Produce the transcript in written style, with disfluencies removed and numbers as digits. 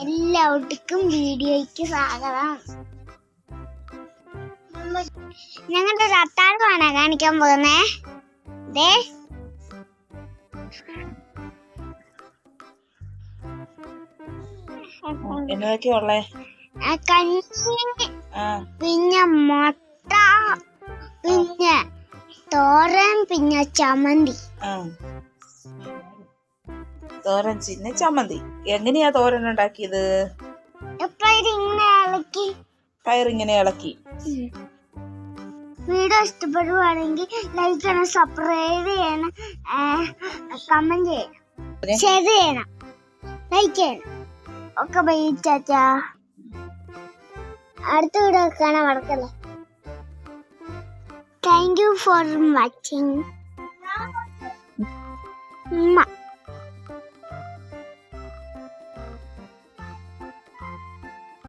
എല്ലാവർക്കും വീഡിയോയ്ക്ക് സ്വാഗതം. ഞങ്ങളുടെ ഒരു അത്താഴമാണ് കാണിക്കാൻ പോകുന്നേ. എന്നതൊക്കെയുള്ളേ? കഞ്ഞി, പിന്നെ മുട്ട, പിന്നെ തോരൻ, പിന്നെ ചമ്മന്തി. തോരൻ ചിന്ന ചമ്മന്തി. എങ്ങനെയാ തോരൻ ഉണ്ടാക്കിയത്? പയറിങ്ങനെ ഇളക്കി. വീഡിയോ ഇഷ്ടപ്പെടുവാണെങ്കിൽ ലൈക്ക് ചെയ്യണം, സബ്സ്ക്രൈബ് ചെയ്യണം, കമന്റ് ചെയ്യണം, ഷെയർ ചെയ്യണം, ലൈക്ക് ചെയ്യണം ഒക്കെ. ബൈ ചാച്ചാ. അടുത്ത വീഡിയോ കാണാൻ മറക്കല്ലേ. Thank you for watching.